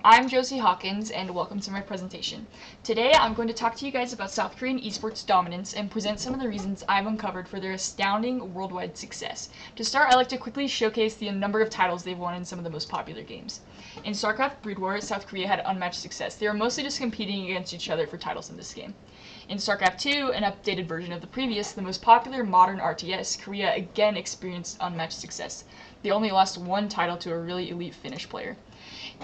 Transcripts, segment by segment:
I'm Josie Hawkins, and welcome to my presentation. Today, I'm going to talk to you guys about South Korean esports dominance and present some of the reasons I've uncovered for their astounding worldwide success. To start, I'd like to quickly showcase the number of titles they've won in some of the most popular games. In StarCraft Brood War, South Korea had unmatched success. They were mostly just competing against each other for titles in this game. In StarCraft 2, an updated version of the previous, the most popular modern RTS, Korea again experienced unmatched success. They only lost one title to a really elite Finnish player.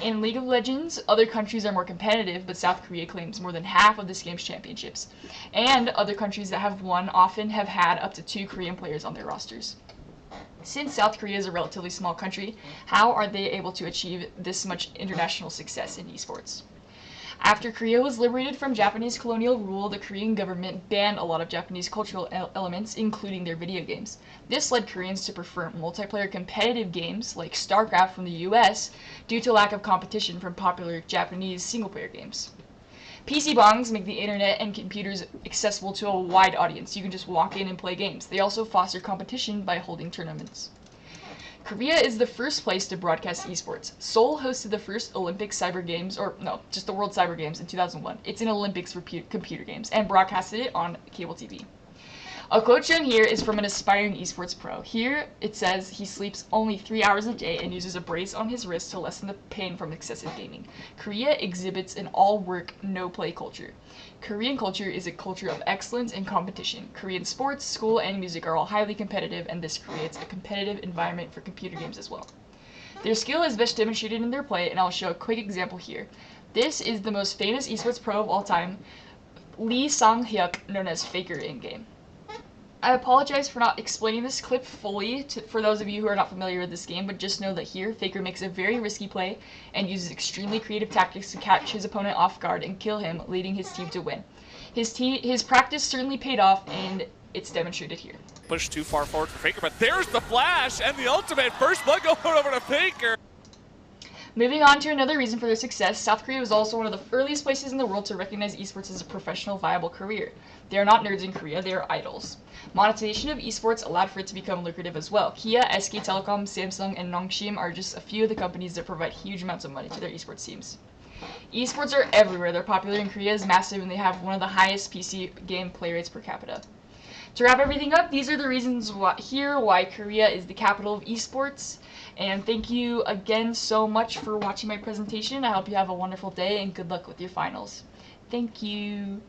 In League of Legends, other countries are more competitive, but South Korea claims more than half of this game's championships. And other countries that have won often have had up to 2 Korean players on their rosters. Since South Korea is a relatively small country, how are they able to achieve this much international success in esports? After Korea was liberated from Japanese colonial rule, the Korean government banned a lot of Japanese cultural elements, including their video games. This led Koreans to prefer multiplayer competitive games like StarCraft from the US due to lack of competition from popular Japanese single-player games. PC bongs make the internet and computers accessible to a wide audience. You can just walk in and play games. They also foster competition by holding tournaments. Korea is the first place to broadcast esports. Seoul hosted the first Olympic Cyber Games, or no, just the World Cyber Games in 2001. It's an Olympics for computer games, and broadcasted it on cable TV. A quote shown here is from an aspiring esports pro. Here it says he sleeps only 3 hours a day and uses a brace on his wrist to lessen the pain from excessive gaming. Korea exhibits an all-work, no-play culture. Korean culture is a culture of excellence and competition. Korean sports, school, and music are all highly competitive, and this creates a competitive environment for computer games as well. Their skill is best demonstrated in their play, and I'll show a quick example here. This is the most famous esports pro of all time, Lee Sang-hyuk, known as Faker in-game. I apologize for not explaining this clip fully for those of you who are not familiar with this game, but just know that here, Faker makes a very risky play and uses extremely creative tactics to catch his opponent off guard and kill him, leading his team to win. His practice certainly paid off, and it's demonstrated here. Push too far forward for Faker, but there's the flash and the ultimate. First blood going over to Faker. Moving on to another reason for their success, South Korea was also one of the earliest places in the world to recognize esports as a professional, viable career. They are not nerds in Korea, they are idols. Monetization of esports allowed for it to become lucrative as well. Kia, SK Telecom, Samsung, and Nongshim are just a few of the companies that provide huge amounts of money to their esports teams. Esports are everywhere. They're popular in Korea, is massive, and they have one of the highest PC game play rates per capita. To wrap everything up, these are the reasons why Korea is the capital of esports. And thank you again so much for watching my presentation. I hope you have a wonderful day and good luck with your finals. Thank you.